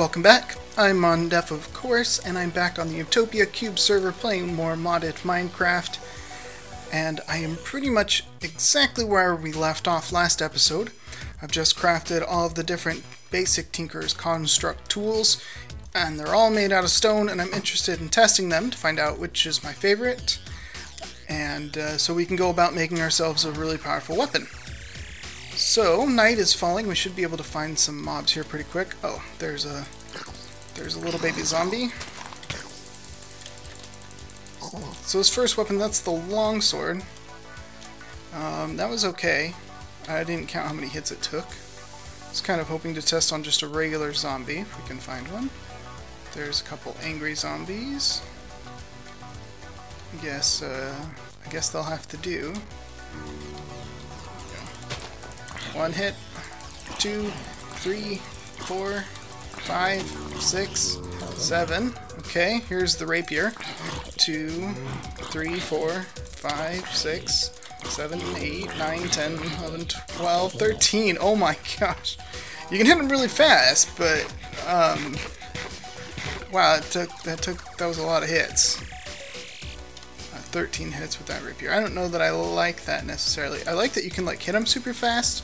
welcome back. I'm Mondef, of course, and I'm back on the Utopia Cube server playing more modded Minecraft. And I am pretty much exactly where we left off last episode. I've just crafted all of the different basic Tinker's Construct tools, and they're all made out of stone, and I'm interested in testing them to find out which is my favorite. And so we can go about making ourselves a really powerful weapon. So, night is falling. We should be able to find some mobs here pretty quick. Oh, there's a little baby zombie. So his first weapon, that's the longsword. That was okay. I didn't count how many hits it took. I was kind of hoping to test on just a regular zombie, if we can find one. There's a couple angry zombies. I guess they'll have to do. One hit, 2, 3, 4, 5, 6, 7. Okay, here's the rapier. 2, 3, 4, 5, 6, 7, 8, 9, 10, 11, 12, 13. Oh my gosh. You can hit them really fast, but wow, that was a lot of hits. 13 hits with that rapier. I don't know that I like that necessarily. I like that you can like hit them super fast.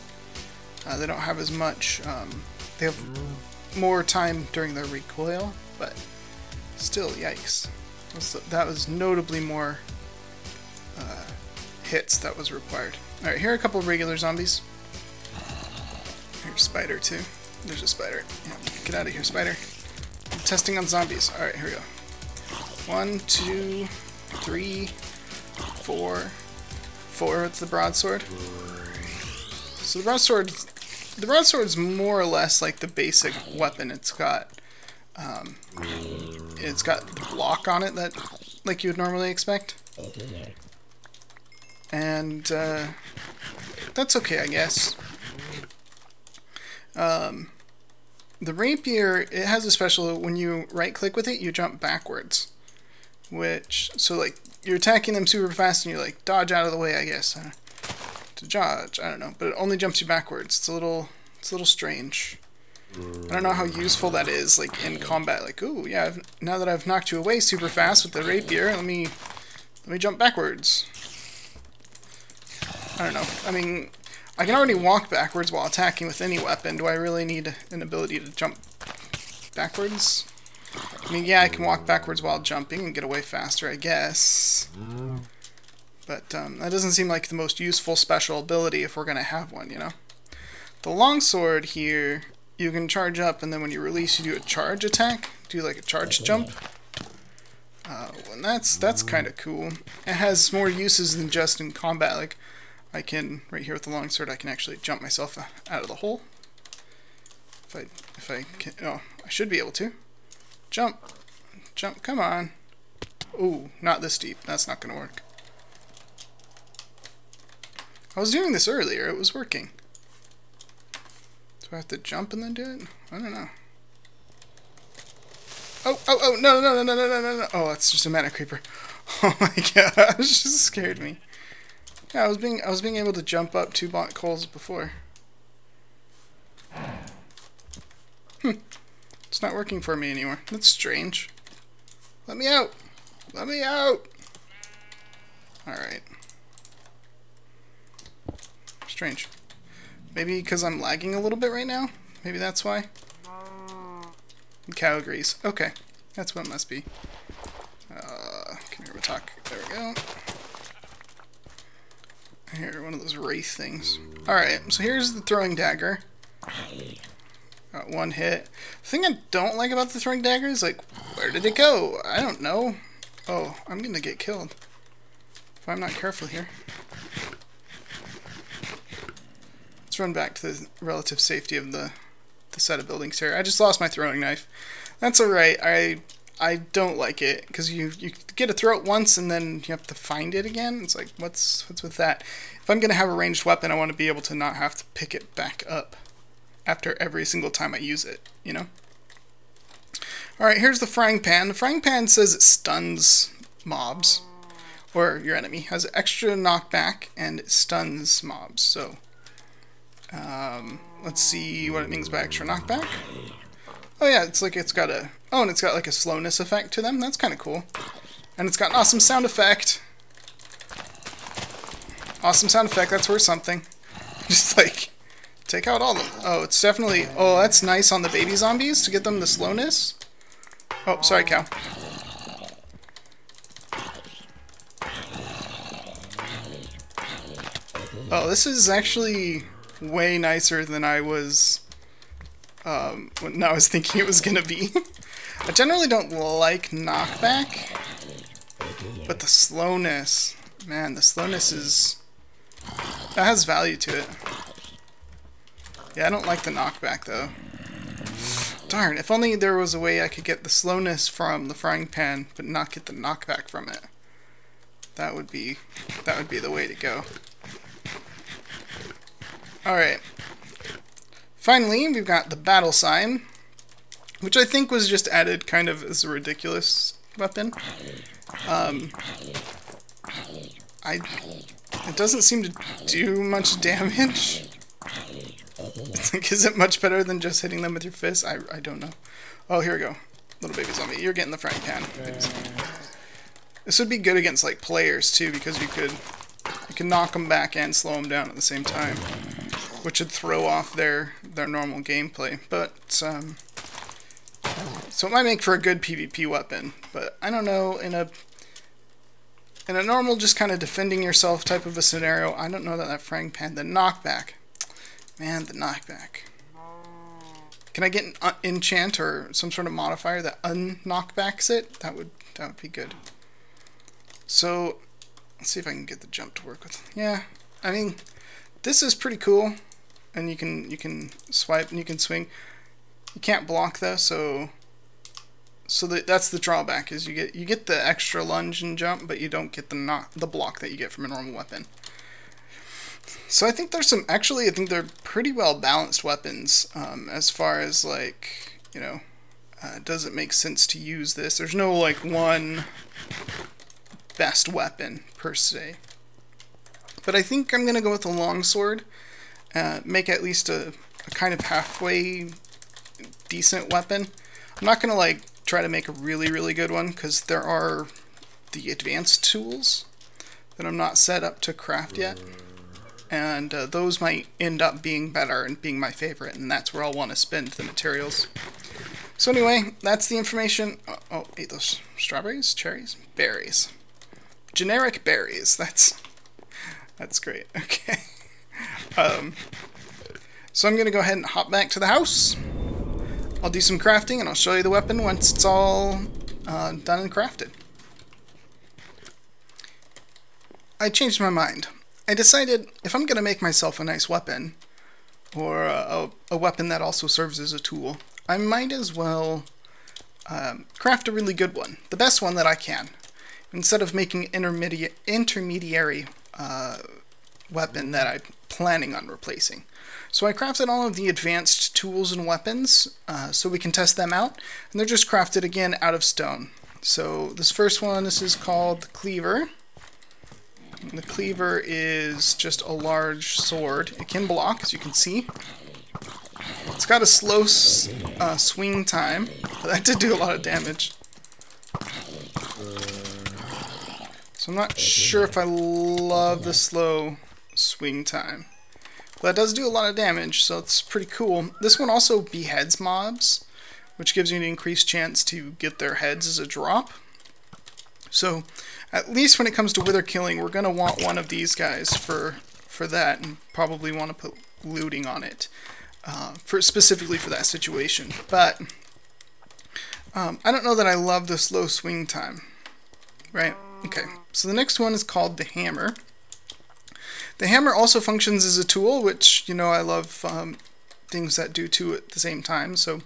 They don't have as much, they have more time during their recoil, but still, yikes. That was notably more hits that was required. Alright, here are a couple of regular zombies. Here's a spider too. There's a spider. Yeah, get out of here, spider. I'm testing on zombies. Alright, here we go. 1, 2, 3, 4. 4 with the broadsword. So the broadsword's more or less like the basic weapon. It's got the block on it that like you would normally expect. And that's okay, I guess. The rapier, it has a special, when you right click with it, you jump backwards. So like, you're attacking them super fast and you like dodge out of the way, I guess. To dodge, I don't know, but it only jumps you backwards. It's a little strange. I don't know how useful that is, like in combat. Like, ooh, yeah, now that I've knocked you away super fast with the rapier, let me jump backwards. I don't know. I mean, I can already walk backwards while attacking with any weapon. Do I really need an ability to jump backwards? I mean, yeah, I can walk backwards while jumping and get away faster, I guess. But that doesn't seem like the most useful special ability if we're going to have one, you know? The longsword here, you can charge up, and then when you release, you do a charge attack. Do like a charge jump. And that's kind of cool. It has more uses than just in combat. Like, I can, right here with the longsword, I can actually jump myself out of the hole. If I can, oh, I should be able to. Jump. Jump, come on. Ooh, not this deep. That's not going to work. I was doing this earlier, it was working. Do I have to jump and then do it? I don't know. Oh, no. Oh, that's just a mana creeper. Oh my gosh, just scared me. Yeah, I was being able to jump up 2 block coals before. It's not working for me anymore. That's strange. Let me out! Let me out! Alright. Strange. Maybe because I'm lagging a little bit right now? Maybe that's why? Cow agrees. Okay. That's what it must be. Come here, we'll talk. There we go. Here, one of those wraith things. Alright, so here's the throwing dagger. Got 1 hit. The thing I don't like about the throwing dagger is, like, where did it go? I don't know. Oh, I'm gonna get killed if I'm not careful here. Let's run back to the relative safety of the set of buildings here. I just lost my throwing knife. That's alright. I don't like it, because you get to throw it once and then you have to find it again. It's like, what's with that? If I'm going to have a ranged weapon, I want to be able to not have to pick it back up after every single time I use it, you know? Alright, here's the frying pan. The frying pan says it stuns mobs, or your enemy. It has extra knockback, and it stuns mobs, so... let's see what it means by extra knockback. Oh yeah, it's like it's got a... Oh, and it's got like a slowness effect to them. That's kind of cool. And it's got an awesome sound effect. Awesome sound effect, that's worth something. Just like, take out all of them. Oh, it's definitely... Oh, that's nice on the baby zombies to get them the slowness. Oh, sorry, cow. Oh, this is actually way nicer than I was... when I was thinking it was gonna be. I generally don't like knockback, but the slowness... Man, the slowness is... That has value to it. Yeah, I don't like the knockback, though. Darn, if only there was a way I could get the slowness from the frying pan, but not get the knockback from it. That would be the way to go. Alright. Finally, we've got the battle sign, which I think was just added kind of as a ridiculous weapon. It doesn't seem to do much damage. Like, is it much better than just hitting them with your fist? I don't know. Oh, here we go. Little baby zombie. You're getting the frying pan. This would be good against, like, players, too, because you can knock them back and slow them down at the same time, which would throw off their normal gameplay. But, so it might make for a good PvP weapon, but I don't know, in a normal just kind of defending yourself type of a scenario, I don't know that frying pan, the knockback. Man, the knockback. Can I get an enchant or some sort of modifier that un-knockbacks it? That would be good. So, let's see if I can get the jump to work with. Yeah, I mean, this is pretty cool, and you can swipe and you can swing. You can't block though, so that's the drawback, is you get the extra lunge and jump, but you don't get the block that you get from a normal weapon. So I think there's some, actually I think they're pretty well balanced weapons, as far as, like, you know, does it make sense to use this? There's no like one best weapon per se, but I think I'm gonna go with the longsword, make at least a kind of halfway decent weapon. I'm not gonna like try to make a really good one, because there are the advanced tools that I'm not set up to craft yet, and those might end up being better and being my favorite, and that's where I'll want to spend the materials. So anyway, that's the information. Oh, ate those strawberries, cherries, berries, generic berries. That's great. Okay. So I'm gonna go ahead and hop back to the house. I'll do some crafting and I'll show you the weapon once it's all done and crafted. I changed my mind. I decided if I'm going to make myself a nice weapon, or a weapon that also serves as a tool, I might as well craft a really good one. The best one that I can. Instead of making intermediary weapon that I'm planning on replacing. So I crafted all of the advanced tools and weapons so we can test them out, and they're just crafted again out of stone. So this first one, this is called the cleaver. And the cleaver is just a large sword. It can block, as you can see. It's got a slow swing time, but that did do a lot of damage. So I'm not sure if I love the slow swing time. But that does do a lot of damage, so it's pretty cool. This one also beheads mobs, which gives you an increased chance to get their heads as a drop. So, at least when it comes to wither killing, we're going to want one of these guys for that, and probably want to put looting on it, specifically for that situation. But, I don't know that I love the slow swing time. Right? Okay, so the next one is called the hammer. The hammer also functions as a tool, which, you know, I love things that do two at the same time. So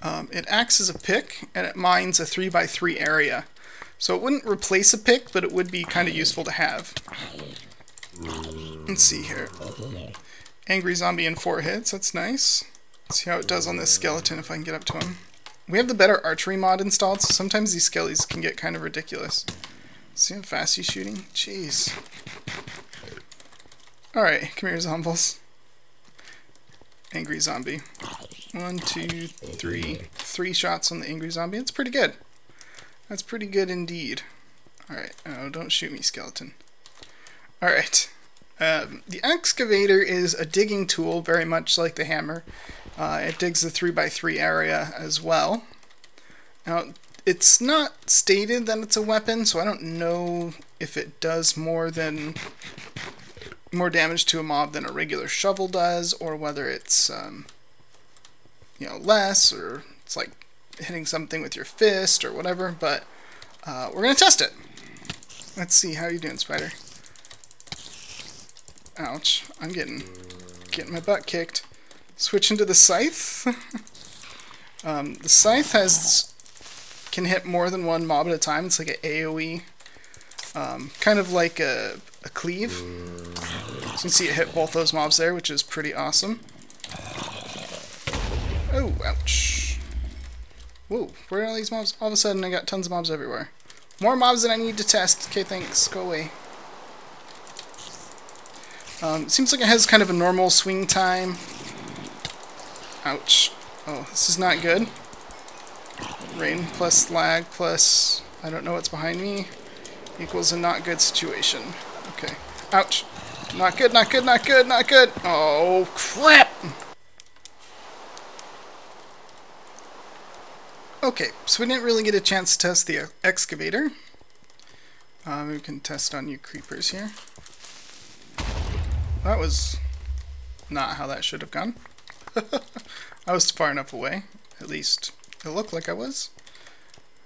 it acts as a pick, and it mines a 3x3 area. So it wouldn't replace a pick, but it would be kind of useful to have. Let's see here. Angry zombie in 4 hits, that's nice. Let's see how it does on this skeleton if I can get up to him. We have the better archery mod installed, so sometimes these skellies can get kind of ridiculous. See how fast he's shooting? Jeez. Alright, come here, zombies. angry zombie. 1, 2, 3. 3 shots on the angry zombie. That's pretty good. That's pretty good indeed. Alright, oh, don't shoot me, skeleton. Alright. The excavator is a digging tool, very much like the hammer. It digs the 3x3 area as well. Now, it's not stated that it's a weapon, so I don't know if it does more damage to a mob than a regular shovel does, or whether it's you know, less, or it's like hitting something with your fist or whatever. But we're gonna test it. Let's see, how you doing, spider? Ouch! I'm getting my butt kicked. Switch into the scythe. The scythe can hit more than one mob at a time. It's like an AoE, kind of like a cleave. So you can see it hit both those mobs there, which is pretty awesome. Oh, ouch. Whoa, where are all these mobs? All of a sudden I got tons of mobs everywhere. More mobs than I need to test. Okay, thanks. Go away. Seems like it has kind of a normal swing time. Ouch. Oh, this is not good. Rain plus lag plus I don't know what's behind me equals a not good situation. Okay. Ouch. Not good, not good, not good, not good. Oh, crap! Okay, so we didn't really get a chance to test the excavator. We can test on you creepers here. That was not how that should have gone. I was far enough away. At least it looked like I was.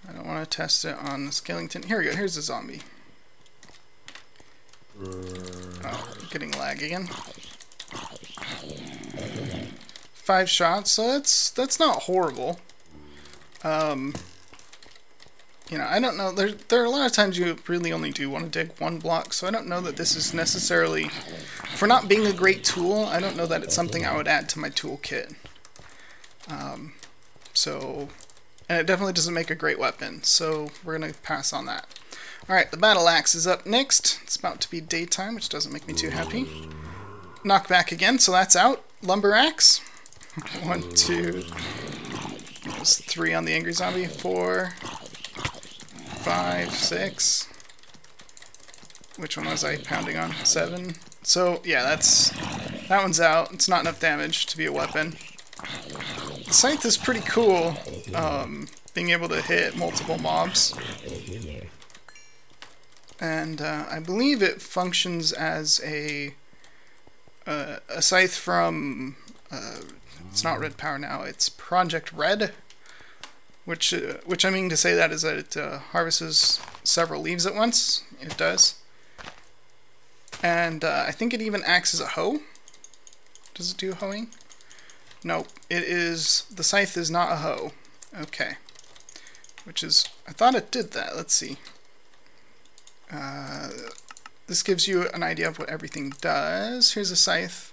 I don't want to test it on the skeleton. Here we go. Here's a zombie. Oh, getting lag again. 5 shots, so that's not horrible. You know, I don't know. There are a lot of times you really only do want to dig 1 block, so I don't know that this is necessarily, for not being a great tool, I don't know that it's something I would add to my toolkit. And it definitely doesn't make a great weapon, so we're going to pass on that. Alright, the battle axe is up next. It's about to be daytime, which doesn't make me too happy. Knockback again, so that's out. Lumber axe. 1, 2, there's 3 on the angry zombie. 4, 5, 6. Which one was I pounding on? 7. So yeah, that one's out. It's not enough damage to be a weapon. The scythe is pretty cool, being able to hit multiple mobs. And I believe it functions as a scythe from, it's not Red Power now, it's Project Red, which I mean to say that is that it harvests several leaves at once. It does. And I think it even acts as a hoe. Does it do hoeing? Nope, the scythe is not a hoe. Okay. Which is, I thought it did that. Let's see. This gives you an idea of what everything does. Here's a scythe.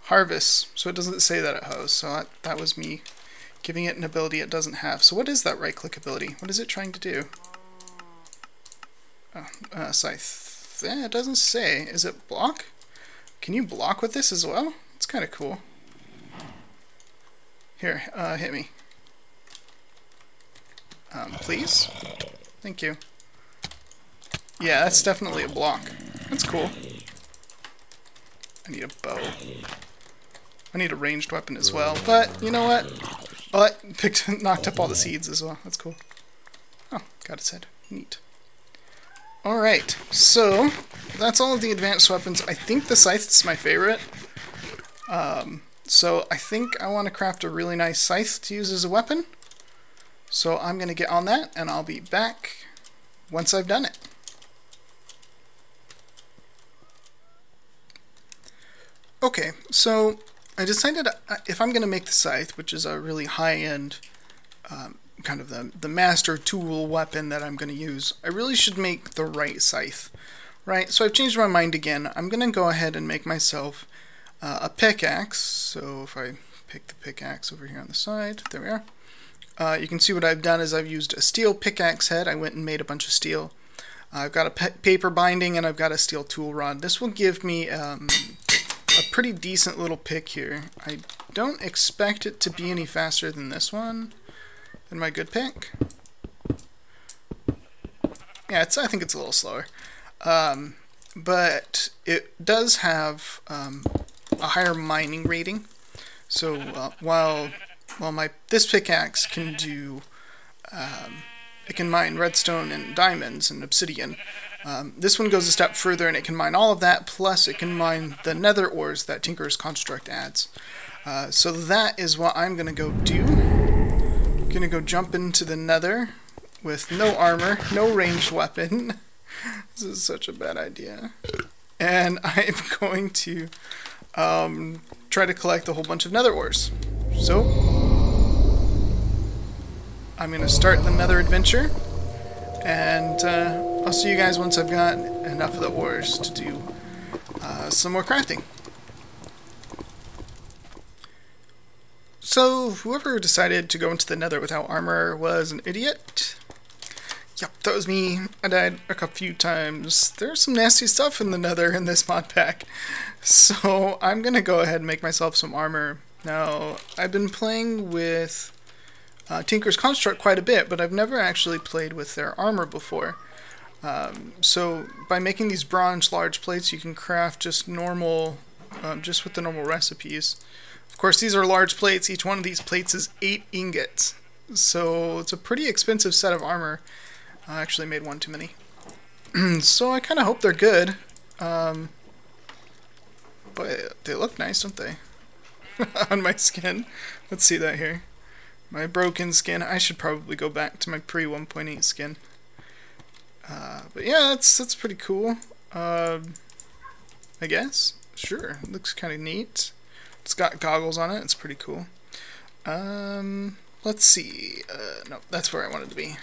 Harvest. So it doesn't say that it hoes. So that was me giving it an ability it doesn't have. So what is that right click ability? What is it trying to do? Oh, scythe. It doesn't say. Is it block? Can you block with this as well? It's kind of cool. Here, hit me. Please? Thank you. Yeah, that's definitely a block. That's cool. I need a bow. I need a ranged weapon as well, but you know what? Oh, that knocked up all the seeds as well. That's cool. Oh, got its head. Neat. Alright, so that's all of the advanced weapons. I think the scythe is my favorite. So I think I want to craft a really nice scythe to use as a weapon. So I'm going to get on that, and I'll be back once I've done it. Okay, so I decided if I'm going to make the scythe, which is a really high-end, kind of the master tool weapon that I'm going to use, I really should make the right scythe, right? So I've changed my mind again. I'm going to go ahead and make myself a pickaxe. So if I pick the pickaxe over here on the side, there we are. You can see what I've done is I've used a steel pickaxe head. I went and made a bunch of steel. I've got a paper binding and I've got a steel tool rod. This will give me a pretty decent little pick here. I don't expect it to be any faster than this one, than my good pick. Yeah, I think it's a little slower. But it does have a higher mining rating. So while this pickaxe can do, it can mine redstone and diamonds and obsidian, this one goes a step further and it can mine all of that, plus it can mine the nether ores that Tinker's Construct adds. So that is what I'm going to go do. I'm going to go jump into the nether with no armor, no ranged weapon. This is such a bad idea. And I'm going to try to collect a whole bunch of nether ores. So, I'm going to start the nether adventure. And I'll see you guys once I've got enough of the ores to do some more crafting. So, whoever decided to go into the nether without armor was an idiot. Yep, that was me. I died a few times. There's some nasty stuff in the nether in this mod pack. So, I'm going to go ahead and make myself some armor. Now, I've been playing with Tinker's Construct quite a bit, but I've never actually played with their armor before. So, by making these bronze large plates, you can craft just normal, just with the normal recipes. Of course, these are large plates. Each one of these plates is 8 ingots. So, it's a pretty expensive set of armor. I actually made one too many. So, I kind of hope they're good. But they look nice, don't they? On my skin. Let's see that here. My broken skin. I should probably go back to my pre-1.8 skin. But yeah, that's pretty cool. I guess. Sure. Looks kind of neat. It's got goggles on it. It's pretty cool. Let's see. No, that's where I wanted to be.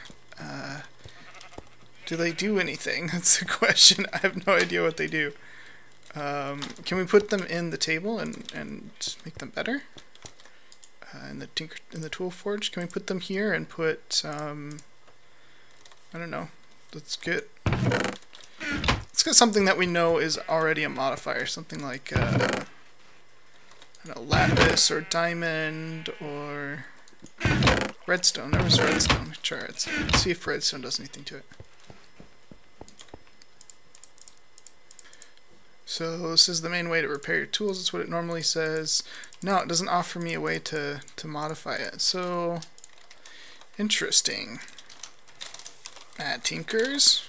Do they do anything? That's the question. I have no idea what they do. Can we put them in the table and make them better? In the tool forge, can we put them here and put I don't know. Let's get something that we know is already a modifier, something like I don't know, lapis or diamond or redstone. There was redstone. Let's try it. Let's see if redstone does anything to it. So this is the main way to repair your tools. That's what it normally says. No, it doesn't offer me a way to modify it. So, interesting. Add tinkers.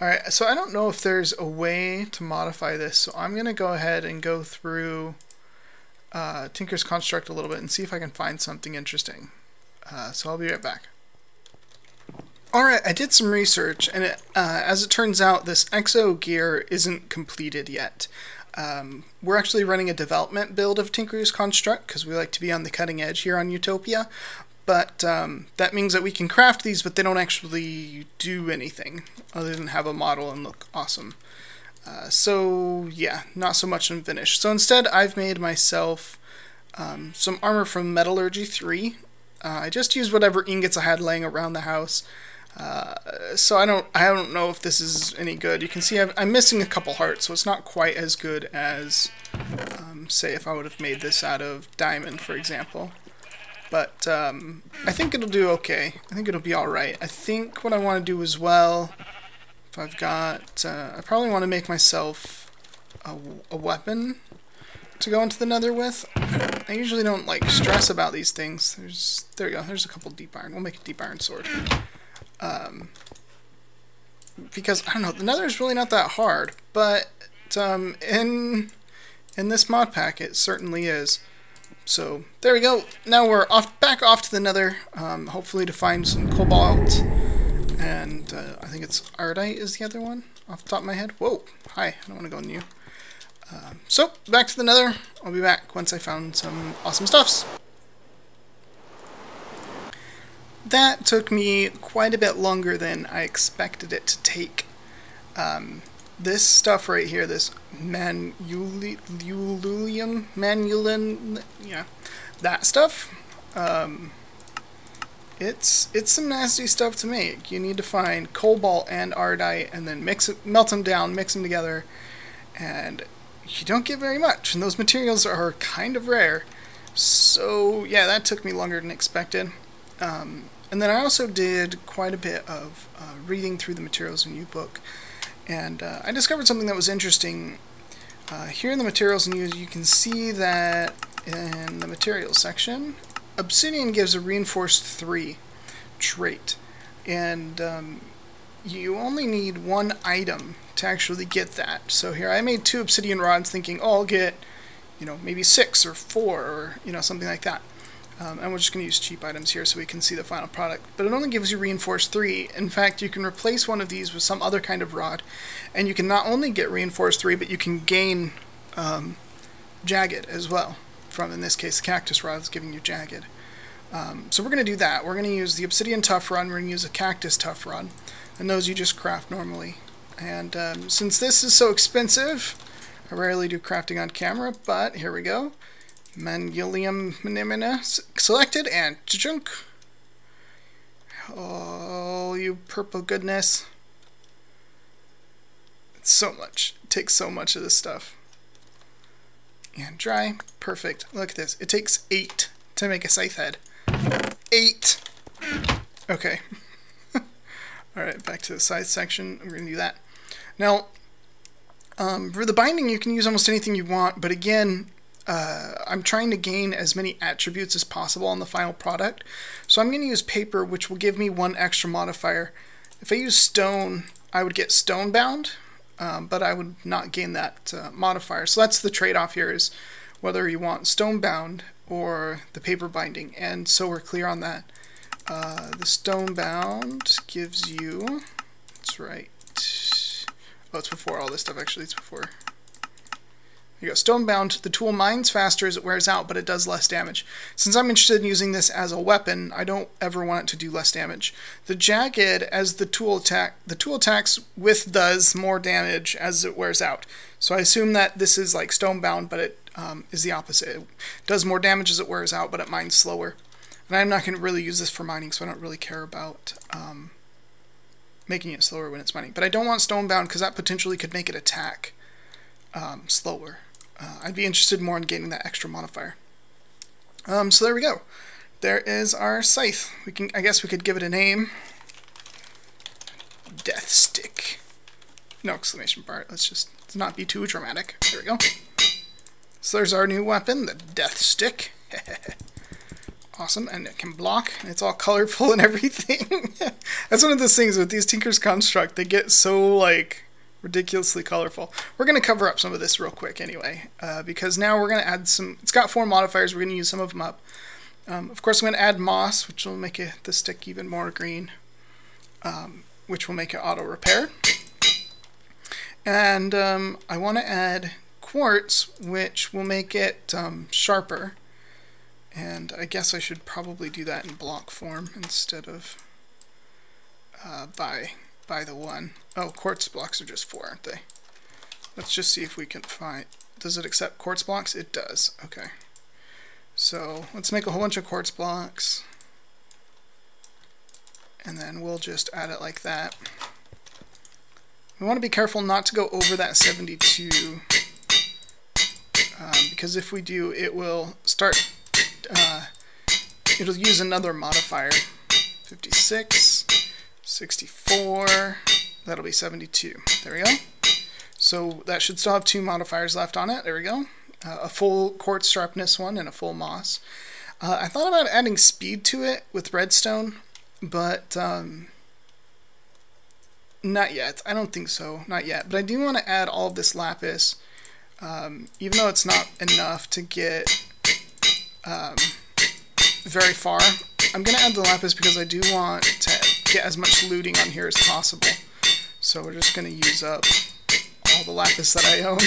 Alright, so I don't know if there's a way to modify this. So I'm going to go ahead and go through Tinker's Construct a little bit and see if I can find something interesting. So I'll be right back. Alright, I did some research, and as it turns out, this exo gear isn't completed yet. We're actually running a development build of Tinker's Construct, because we like to be on the cutting edge here on Utopia, but that means that we can craft these, but they don't actually do anything, other than have a model and look awesome. So, yeah, not so much unfinished. So instead, I've made myself some armor from Metallurgy 3. I just used whatever ingots I had laying around the house. So I don't know if this is any good. You can see I'm missing a couple hearts, so it's not quite as good as, say, if I would have made this out of diamond, for example. But I think it'll do okay. I think it'll be alright. I think what I want to do as well, if I've got, I probably want to make myself a weapon to go into the nether with. I usually don't like stress about these things. There you go. There's a couple deep iron. We'll make a deep iron sword. Because, I don't know, the nether is really not that hard, but in this mod pack it certainly is. So, there we go. Now we're back off to the nether, hopefully to find some cobalt, and I think it's Ardite is the other one, off the top of my head. Whoa, hi, I don't want to go in you. So, back to the nether. I'll be back once I found some awesome stuffs. That took me quite a bit longer than I expected it to take. This stuff right here, this manulin, yeah, that stuff, it's some nasty stuff to make. You need to find cobalt and ardite and then melt them down, mix them together, and you don't get very much, and those materials are kind of rare. So yeah, that took me longer than expected. And then I also did quite a bit of reading through the materials in U-Book, and I discovered something that was interesting. Here in the materials in you can see that in the materials section, obsidian gives a reinforced 3 trait, and you only need 1 item to actually get that. So here I made 2 obsidian rods thinking, oh, I'll get, you know, maybe 6 or 4 or, you know, something like that. And we're just going to use cheap items here so we can see the final product. But it only gives you reinforced 3. In fact, you can replace one of these with some other kind of rod, and you can not only get reinforced 3, but you can gain jagged as well. From, in this case, the cactus rod is giving you jagged. So we're going to do that. We're going to use the obsidian tough rod, and we're going to use a cactus tough rod. And those you just craft normally. And since this is so expensive, I rarely do crafting on camera, but here we go. Manulium selected and junk. Oh, you purple goodness. It's so much. It takes so much of this stuff. And dry. Perfect. Look at this. It takes 8 to make a scythe head. 8! Okay. Alright, back to the scythe section. We're going to do that. Now, for the binding, you can use almost anything you want, but again, I'm trying to gain as many attributes as possible on the final product. So I'm going to use paper, which will give me 1 extra modifier. If I use stone, I would get stone bound, but I would not gain that modifier. So that's the trade-off here, is whether you want stone bound or the paper binding. And so we're clear on that. The stone bound gives you, that's right, oh, it's before all this stuff, actually, it's before. Here you go. Stone bound, the tool mines faster as it wears out, but it does less damage. Since I'm interested in using this as a weapon, I don't ever want it to do less damage. The jagged, as the tool attacks with does more damage as it wears out. So I assume that this is like stone bound, but it is the opposite. It does more damage as it wears out, but it mines slower. And I'm not going to really use this for mining, so I don't really care about making it slower when it's mining. But I don't want stone bound because that potentially could make it attack slower. I'd be interested more in gaining that extra modifier. So there we go. There is our scythe. I guess we could give it a name. Death stick. No exclamation part. Let's not be too dramatic. There we go. So there's our new weapon, the death stick. Awesome, and it can block, and it's all colorful and everything. That's one of those things with these Tinker's Construct, they get so, like, ridiculously colorful. We're going to cover up some of this real quick anyway, because now we're going to add some, it's got 4 modifiers, we're going to use some of them up. Of course, I'm going to add moss, which will make the stick even more green, which will make it auto-repair. And I want to add quartz, which will make it sharper. And I guess I should probably do that in block form instead of by the 1. Oh, quartz blocks are just 4, aren't they? Let's just see if we can find... Does it accept quartz blocks? It does. Okay. So let's make a whole bunch of quartz blocks. And then we'll just add it like that. We want to be careful not to go over that 72. Because if we do, it will start... it'll use another modifier. 56, 64, that'll be 72. There we go. So that should still have 2 modifiers left on it. There we go. A full quartz sharpness one and a full moss. I thought about adding speed to it with redstone, but not yet. I don't think so. Not yet. But I do want to add all of this lapis, even though it's not enough to get very far. I'm going to add the lapis because I do want to get as much looting on here as possible. So we're just going to use up all the lapis that I own.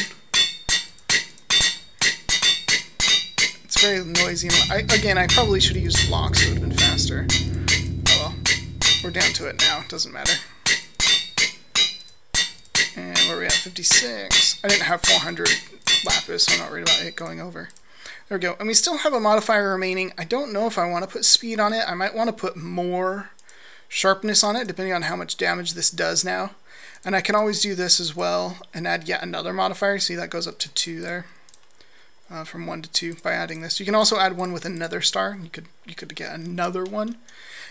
It's very noisy. Again, I probably should have used blocks, so it would have been faster. Oh well. We're down to it now. It doesn't matter. And where are we at? 56. I didn't have 400 lapis, so I'm not worried about it going over. There we go. And we still have a modifier remaining. I don't know if I want to put speed on it. I might want to put more sharpness on it, depending on how much damage this does now. And I can always do this as well and add yet another modifier. See, that goes up to 2 there. From 1 to 2 by adding this. You can also add one with another star. You could get another one.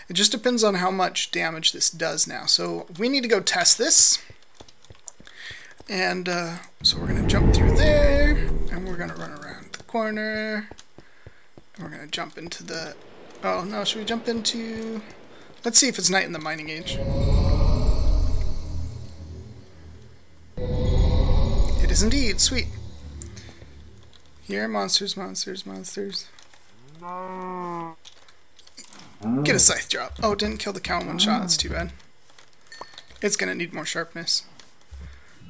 It just depends on how much damage this does now. So we need to go test this. And so we're going to jump through there, and we're going to run around the corner. And we're going to jump into the... Oh, no, should we jump into... Let's see if it's night in the mining age. It is indeed. Sweet. Here, monsters, monsters, monsters. Get a scythe drop. Oh, it didn't kill the cow in one shot. That's too bad. It's going to need more sharpness.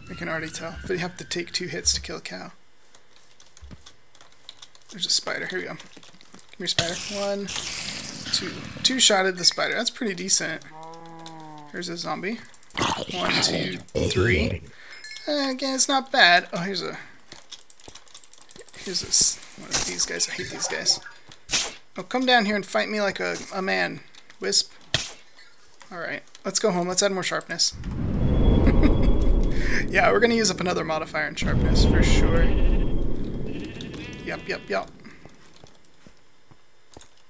I can already tell. But you have to take 2 hits to kill a cow. There's a spider. Here we go. Come here, spider. 1, 2. 2-shotted the spider. That's pretty decent. Here's a zombie. 1, 2, 3. Again, it's not bad. Oh, here's this. One of these guys. I hate these guys. Oh, come down here and fight me like a man, Wisp. Alright, let's go home. Let's add more sharpness. Yeah, we're going to use up another modifier in sharpness for sure. Yep.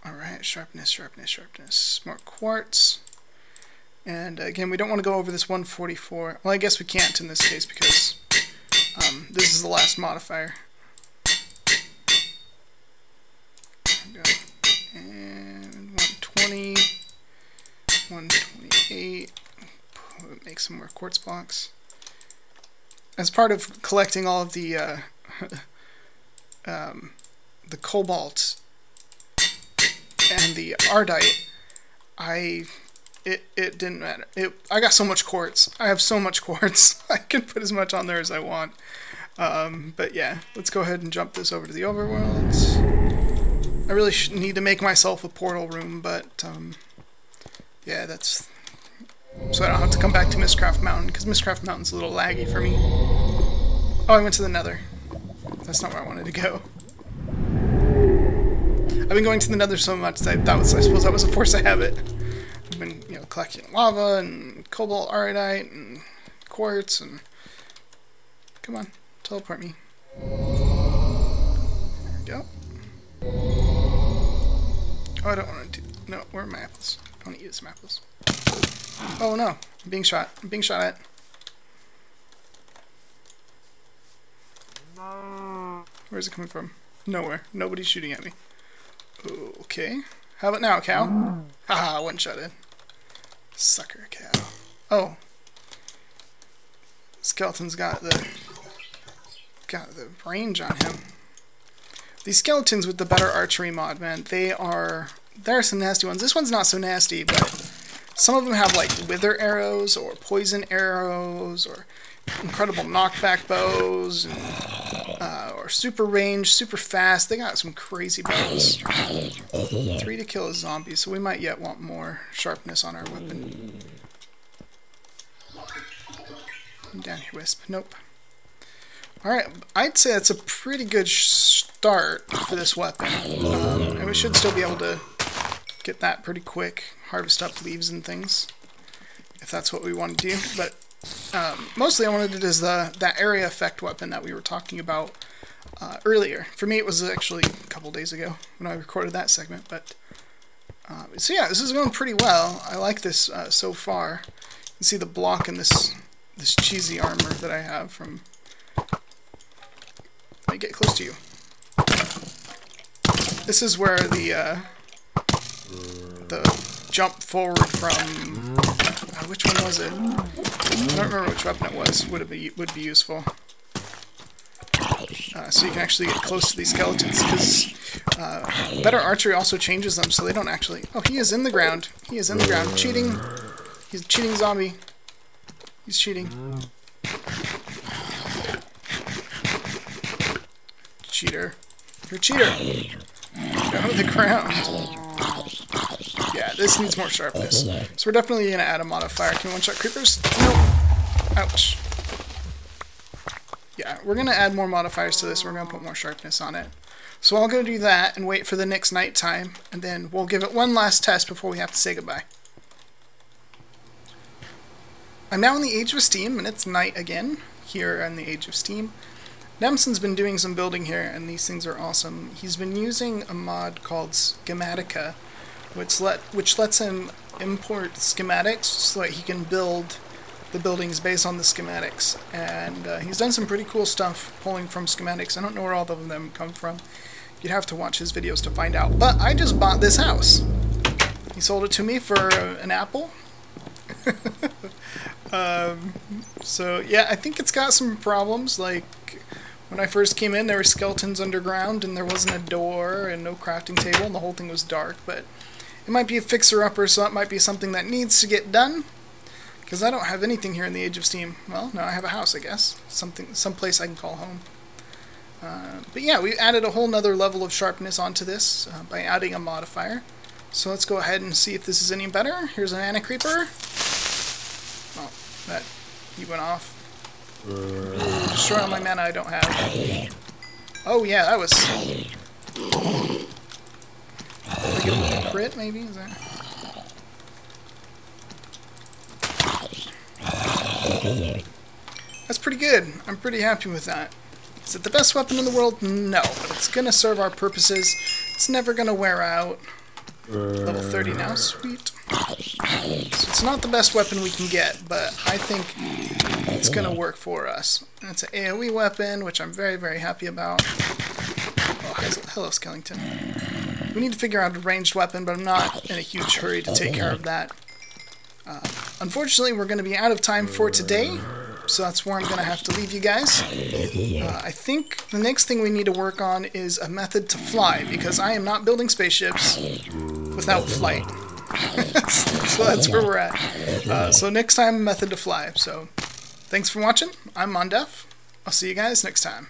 Alright, sharpness, sharpness, sharpness. More quartz. And again, we don't want to go over this 144. Well, I guess we can't in this case because this is the last modifier. And 120, 128. Make some more quartz blocks. As part of collecting all of the cobalt and the ardite, it didn't matter. I got so much quartz. I have so much quartz. I can put as much on there as I want. But yeah, let's go ahead and jump this over to the overworld. I really need to make myself a portal room, but yeah, that's so I don't have to come back to Mistcraft Mountain, because Mistcraft Mountain's a little laggy for me. Oh, I went to the Nether. That's not where I wanted to go. I've been going to the Nether so much that I suppose that was a force of habit. I've been, collecting lava and cobalt, ardite, and quartz, and come on, teleport me. There we go. Oh, I don't want to do... No, where are my apples? I want to eat some apples. Oh no, I'm being shot. I'm being shot at. Where's it coming from? Nowhere. Nobody's shooting at me. Okay. How about now, cow? Haha, one-shotted. Sucker cow. Oh. Skeleton's got the range on him. These skeletons with the better archery mod, man, there are some nasty ones. This one's not so nasty, but some of them have like wither arrows or poison arrows or incredible knockback bows and, or super range, super fast. They got some crazy bows. 3 to kill a zombie, so we might yet want more sharpness on our weapon. Come down here, Wisp. Nope. Alright, I'd say that's a pretty good start for this weapon. And we should still be able to get that pretty quick. Harvest up leaves and things, if that's what we want to do. But mostly I wanted it as that area effect weapon that we were talking about earlier. For me, it was actually a couple days ago when I recorded that segment. But so yeah, this is going pretty well. I like this so far. You can see the block in this cheesy armor that I have from... Let me get close to you. This is where the jump forward from... which one was it? I don't remember which weapon it was. Would be useful. So you can actually get close to these skeletons, because better archery also changes them, so they don't actually... Oh, he is in the ground. He is in the ground. Cheating. He's a cheating zombie. He's cheating. Cheater. You're a cheater. Get out of the ground. Yeah, this needs more sharpness. So we're definitely going to add a modifier. Can we one-shot creepers? Nope. Ouch. Yeah, we're going to add more modifiers to this. We're going to put more sharpness on it. So I'll go do that and wait for the next night time, and then we'll give it one last test before we have to say goodbye. I'm now in the Age of Steam, and it's night again here in the Age of Steam. Nemsun's been doing some building here, and these things are awesome. He's been using a mod called Schematica, which lets him import schematics so that he can build the buildings based on the schematics. And he's done some pretty cool stuff pulling from schematics. I don't know where all of them come from. You'd have to watch his videos to find out. But I just bought this house. He sold it to me for an apple. So yeah, I think it's got some problems. Like when I first came in, there were skeletons underground and there wasn't a door and no crafting table and the whole thing was dark. But it might be a fixer-upper, so that might be something that needs to get done. Because I don't have anything here in the Age of Steam. Well, no, I have a house, I guess. Someplace I can call home. But yeah, we added a whole nother level of sharpness onto this by adding a modifier. So let's go ahead and see if this is any better. Here's an Ana Creeper. Oh, he went off. Destroy all my mana I don't have. Oh yeah, that was... Did I get a crit, maybe? Is that... That's pretty good. I'm pretty happy with that. Is it the best weapon in the world? No, but it's gonna serve our purposes. It's never gonna wear out. Level 30 now, sweet. So it's not the best weapon we can get, but I think it's gonna work for us. And it's an AoE weapon, which I'm very, very happy about. Oh, hello, Skellington. We need to figure out a ranged weapon, but I'm not in a huge hurry to take care of that. Unfortunately, we're going to be out of time for today, so that's where I'm going to have to leave you guys. I think the next thing we need to work on is a method to fly, because I am not building spaceships without flight. So that's where we're at. So next time, a method to fly. So thanks for watching. I'm Mondef. I'll see you guys next time.